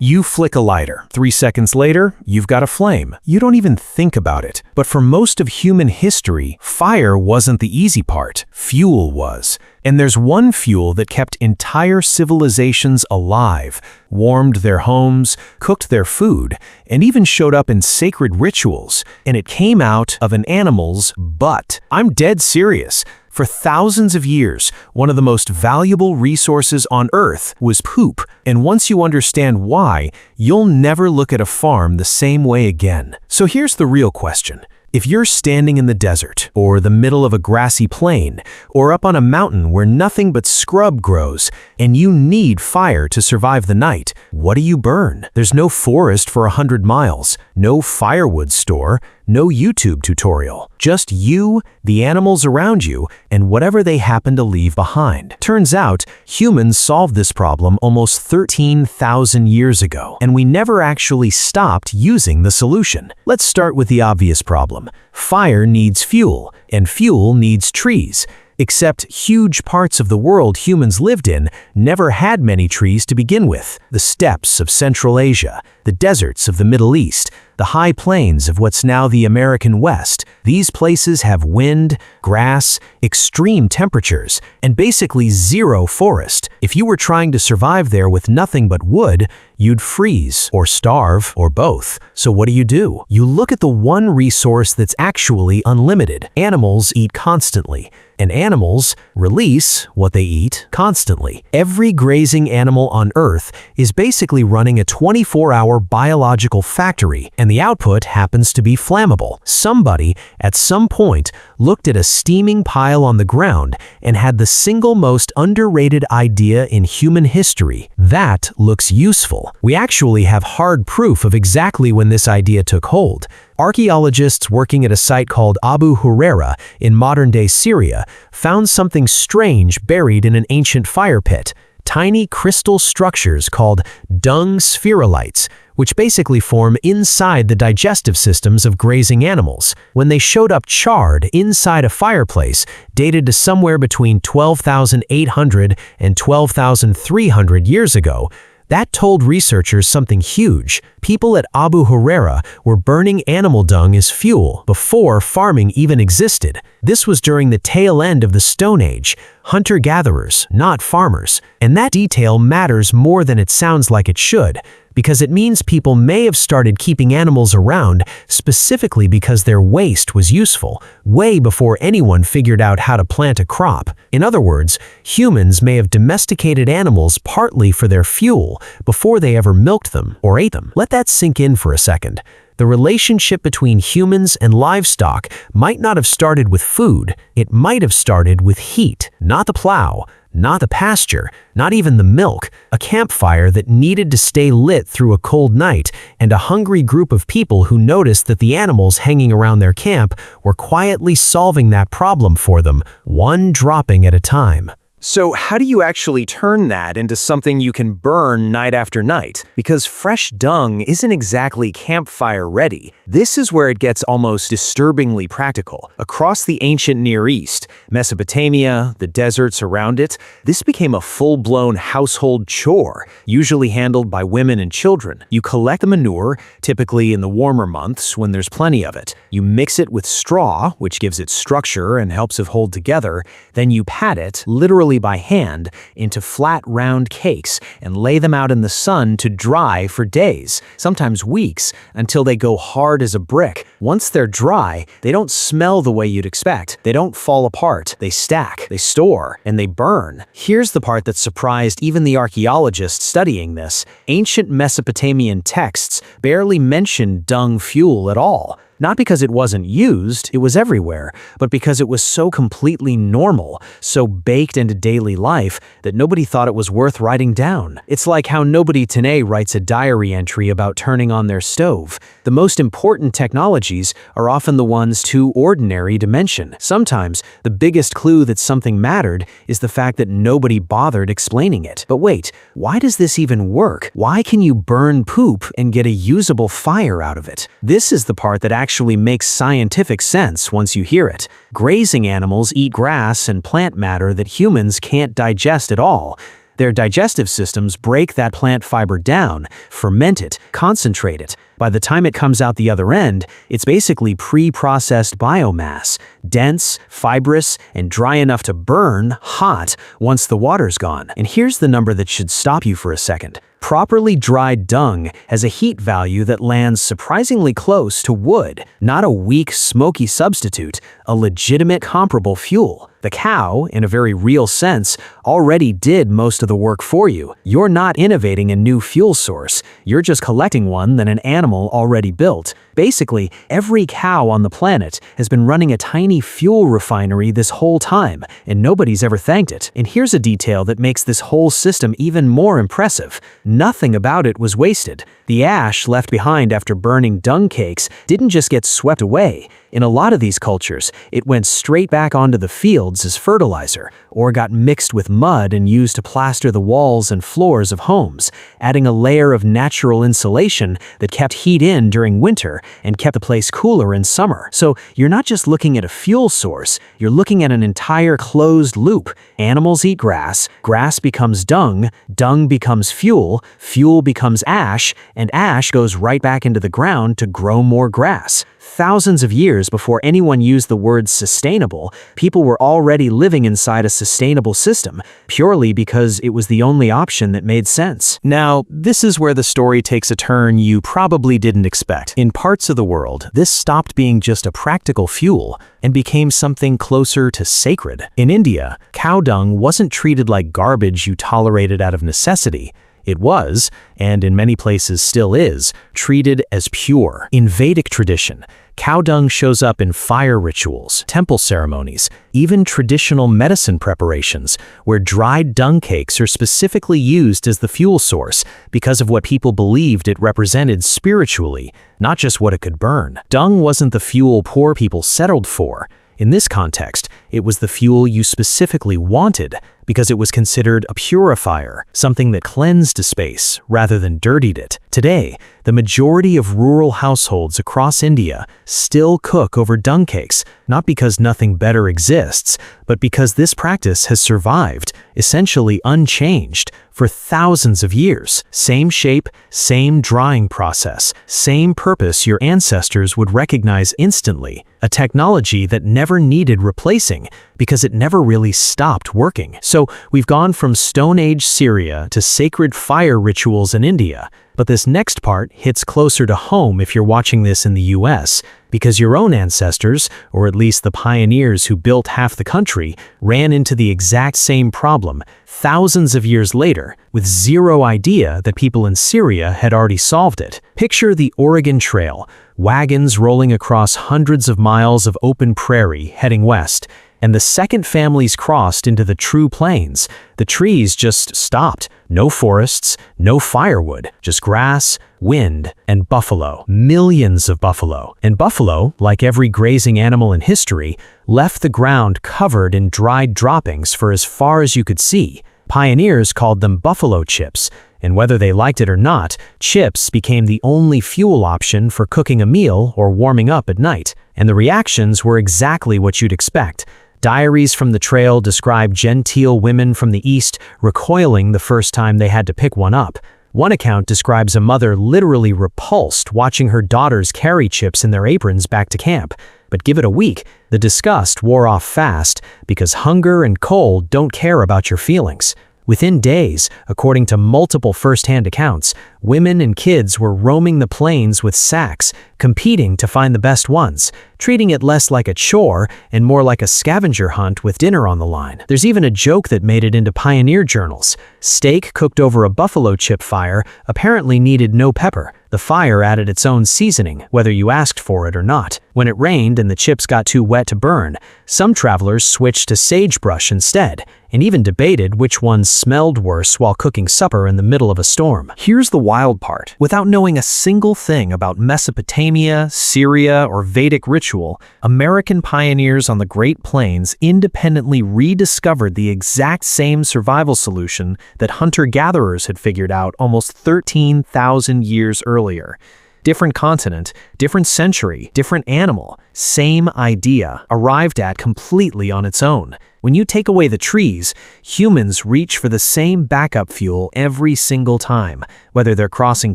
You flick a lighter. 3 seconds later, you've got a flame. You don't even think about it. But for most of human history, fire wasn't the easy part. Fuel was. And there's one fuel that kept entire civilizations alive, warmed their homes, cooked their food, and even showed up in sacred rituals. And it came out of an animal's butt. I'm dead serious. For thousands of years, one of the most valuable resources on Earth was poop. And once you understand why, you'll never look at a farm the same way again. So here's the real question. If you're standing in the desert, or the middle of a grassy plain, or up on a mountain where nothing but scrub grows, and you need fire to survive the night, what do you burn? There's no forest for 100 miles, no firewood store, no YouTube tutorial. Just you, the animals around you, and whatever they happen to leave behind. Turns out, humans solved this problem almost 13,000 years ago, and we never actually stopped using the solution. Let's start with the obvious problem. Fire needs fuel, and fuel needs trees. Except huge parts of the world humans lived in never had many trees to begin with. The steppes of Central Asia, the deserts of the Middle East, the high plains of what's now the American West. These places have wind, grass, extreme temperatures, and basically zero forest. If you were trying to survive there with nothing but wood, you'd freeze, or starve, or both. So what do? You look at the one resource that's actually unlimited. Animals eat constantly, and animals release what they eat constantly. Every grazing animal on Earth is basically running a 24-hour biological factory, and the output happens to be flammable. Somebody, at some point, looked at a steaming pile on the ground and had the single most underrated idea in human history. That looks useful. We actually have hard proof of exactly when this idea took hold. Archaeologists working at a site called Abu Huraira in modern-day Syria found something strange buried in an ancient fire pit. Tiny crystal structures called Dung spherulites, which basically form inside the digestive systems of grazing animals. When they showed up charred inside a fireplace dated to somewhere between 12,800 and 12,300 years ago, that told researchers something huge. People at Abu Huraira were burning animal dung as fuel before farming even existed. This was during the tail end of the Stone Age. Hunter-gatherers, not farmers. And that detail matters more than it sounds like it should, because it means people may have started keeping animals around specifically because their waste was useful, way before anyone figured out how to plant a crop. In other words, humans may have domesticated animals partly for their fuel before they ever milked them or ate them. Let that sink in for a second. The relationship between humans and livestock might not have started with food. It might have started with heat, not the plow, not the pasture, not even the milk, a campfire that needed to stay lit through a cold night, and a hungry group of people who noticed that the animals hanging around their camp were quietly solving that problem for them, one dropping at a time. So how do you actually turn that into something you can burn night after night? Because fresh dung isn't exactly campfire ready. This is where it gets almost disturbingly practical. Across the ancient Near East, Mesopotamia, the deserts around it, this became a full-blown household chore, usually handled by women and children. You collect the manure, typically in the warmer months when there's plenty of it. You mix it with straw, which gives it structure and helps it hold together. Then you pat it, literally by hand, into flat, round cakes and lay them out in the sun to dry for days, sometimes weeks, until they go hard as a brick. Once they're dry, they don't smell the way you'd expect. They don't fall apart. They stack, they store, and they burn. Here's the part that surprised even the archaeologists studying this. Ancient Mesopotamian texts barely mentioned dung fuel at all. Not because it wasn't used, it was everywhere, but because it was so completely normal, so baked into daily life that nobody thought it was worth writing down. It's like how nobody today writes a diary entry about turning on their stove. The most important technologies are often the ones too ordinary to mention. Sometimes, the biggest clue that something mattered is the fact that nobody bothered explaining it. But wait, why does this even work? Why can you burn poop and get a usable fire out of it? This is the part that actually makes scientific sense once you hear it. Grazing animals eat grass and plant matter that humans can't digest at all. Their digestive systems break that plant fiber down, ferment it, concentrate it. By the time it comes out the other end, it's basically pre-processed biomass, dense, fibrous, and dry enough to burn hot once the water's gone. And here's the number that should stop you for a second. Properly dried dung has a heat value that lands surprisingly close to wood, not a weak, smoky substitute, a legitimate comparable fuel. The cow, in a very real sense, already did most of the work for you. You're not innovating a new fuel source, you're just collecting one that an animal already built. Basically, every cow on the planet has been running a tiny fuel refinery this whole time, and nobody's ever thanked it. And here's a detail that makes this whole system even more impressive. Nothing about it was wasted. The ash left behind after burning dung cakes didn't just get swept away. In a lot of these cultures, it went straight back onto the fields as fertilizer, or got mixed with mud and used to plaster the walls and floors of homes, adding a layer of natural insulation that kept heat in during winter and kept the place cooler in summer. So you're not just looking at a fuel source, you're looking at an entire closed loop. Animals eat grass, grass becomes dung, dung becomes fuel, fuel becomes ash, and ash goes right back into the ground to grow more grass. Thousands of years before anyone used the word sustainable, people were already living inside a sustainable system, purely because it was the only option that made sense. Now, this is where the story takes a turn you probably didn't expect. In parts of the world, this stopped being just a practical fuel and became something closer to sacred. In India, cow dung wasn't treated like garbage you tolerated out of necessity. It was, and in many places still is, treated as pure. In Vedic tradition, cow dung shows up in fire rituals, temple ceremonies, even traditional medicine preparations, where dried dung cakes are specifically used as the fuel source because of what people believed it represented spiritually, not just what it could burn. Dung wasn't the fuel poor people settled for. In this context, it was the fuel you specifically wanted because it was considered a purifier, something that cleansed a space rather than dirtied it. Today, the majority of rural households across India still cook over dung cakes, not because nothing better exists, but because this practice has survived, essentially unchanged, for thousands of years. Same shape, same drying process, same purpose your ancestors would recognize instantly. A technology that never needed replacing because it never really stopped working. So we've gone from Stone Age Syria to sacred fire rituals in India. But this next part hits closer to home if you're watching this in the US, because your own ancestors, or at least the pioneers who built half the country, ran into the exact same problem thousands of years later, with zero idea that people in Syria had already solved it. Picture the Oregon Trail, wagons rolling across hundreds of miles of open prairie heading west. And the second families crossed into the true plains, the trees just stopped. No forests, no firewood, just grass, wind, and buffalo. Millions of buffalo. And buffalo, like every grazing animal in history, left the ground covered in dried droppings for as far as you could see. Pioneers called them buffalo chips, and whether they liked it or not, chips became the only fuel option for cooking a meal or warming up at night. And the reactions were exactly what you'd expect. Diaries from the trail describe genteel women from the East recoiling the first time they had to pick one up. One account describes a mother literally repulsed watching her daughters carry chips in their aprons back to camp. But give it a week, the disgust wore off fast because hunger and cold don't care about your feelings. Within days, according to multiple first-hand accounts, women and kids were roaming the plains with sacks, competing to find the best ones, treating it less like a chore and more like a scavenger hunt with dinner on the line. There's even a joke that made it into pioneer journals. Steak cooked over a buffalo chip fire apparently needed no pepper. The fire added its own seasoning, whether you asked for it or not. When it rained and the chips got too wet to burn, some travelers switched to sagebrush instead, and even debated which ones smelled worse while cooking supper in the middle of a storm. Here's the wild part. Without knowing a single thing about Mesopotamia, Syria, or Vedic ritual, American pioneers on the Great Plains independently rediscovered the exact same survival solution that hunter-gatherers had figured out almost 13,000 years earlier. Different continent, different century, different animal, same idea, arrived at completely on its own. When you take away the trees, humans reach for the same backup fuel every single time, whether they're crossing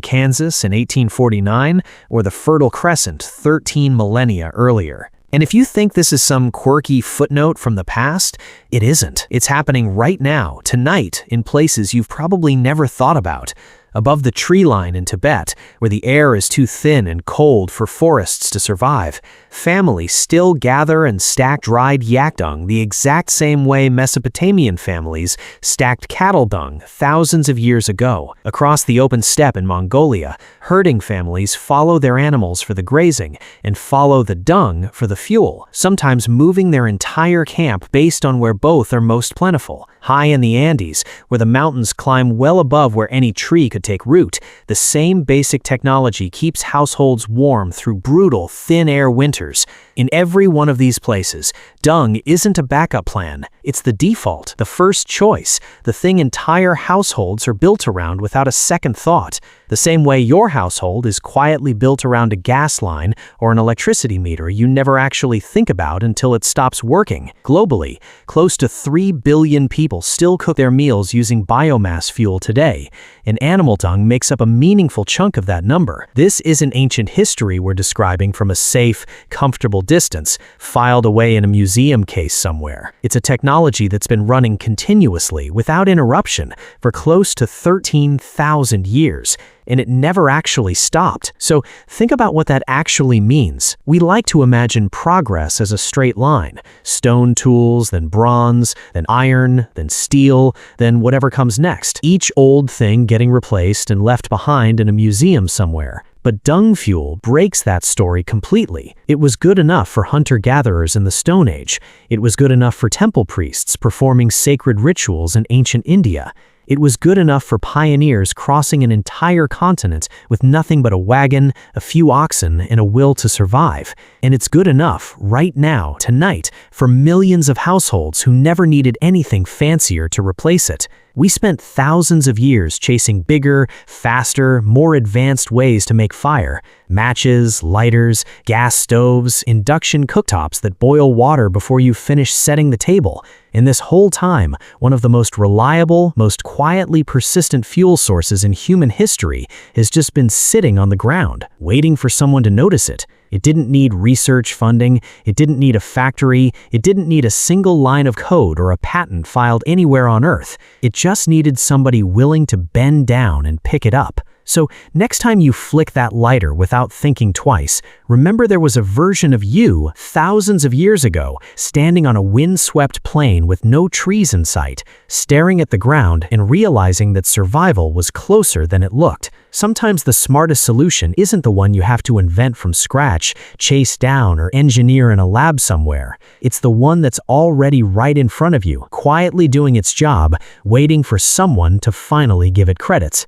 Kansas in 1849 or the Fertile Crescent 13 millennia earlier. And if you think this is some quirky footnote from the past, it isn't. It's happening right now, tonight, in places you've probably never thought about. Above the tree line in Tibet, where the air is too thin and cold for forests to survive, families still gather and stack dried yak dung the exact same way Mesopotamian families stacked cattle dung thousands of years ago. Across the open steppe in Mongolia, herding families follow their animals for the grazing and follow the dung for the fuel, sometimes moving their entire camp based on where both are most plentiful. High in the Andes, where the mountains climb well above where any tree could take root, the same basic technology keeps households warm through brutal, thin air winters. In every one of these places, dung isn't a backup plan. It's the default, the first choice, the thing entire households are built around without a second thought. The same way your household is quietly built around a gas line or an electricity meter you never actually think about until it stops working. Globally, close to 3 billion people still cook their meals using biomass fuel today, and animal dung makes up a meaningful chunk of that number. This isn't ancient history we're describing from a safe, comfortable distance, filed away in a museum case somewhere. It's a technology that's been running continuously, without interruption, for close to 13,000 years. And it never actually stopped. So think about what that actually means. We like to imagine progress as a straight line. Stone tools, then bronze, then iron, then steel, then whatever comes next. Each old thing getting replaced and left behind in a museum somewhere. But dung fuel breaks that story completely. It was good enough for hunter-gatherers in the Stone Age. It was good enough for temple priests performing sacred rituals in ancient India. It was good enough for pioneers crossing an entire continent with nothing but a wagon, a few oxen, and a will to survive. And it's good enough, right now, tonight, for millions of households who never needed anything fancier to replace it. We spent thousands of years chasing bigger, faster, more advanced ways to make fire. Matches, lighters, gas stoves, induction cooktops that boil water before you finish setting the table. And this whole time, one of the most reliable, most quietly persistent fuel sources in human history has just been sitting on the ground, waiting for someone to notice it. It didn't need research funding, it didn't need a factory, it didn't need a single line of code or a patent filed anywhere on Earth. It just needed somebody willing to bend down and pick it up. So next time you flick that lighter without thinking twice, remember there was a version of you thousands of years ago standing on a windswept plain with no trees in sight, staring at the ground and realizing that survival was closer than it looked. Sometimes the smartest solution isn't the one you have to invent from scratch, chase down, or engineer in a lab somewhere. It's the one that's already right in front of you, quietly doing its job, waiting for someone to finally give it credit.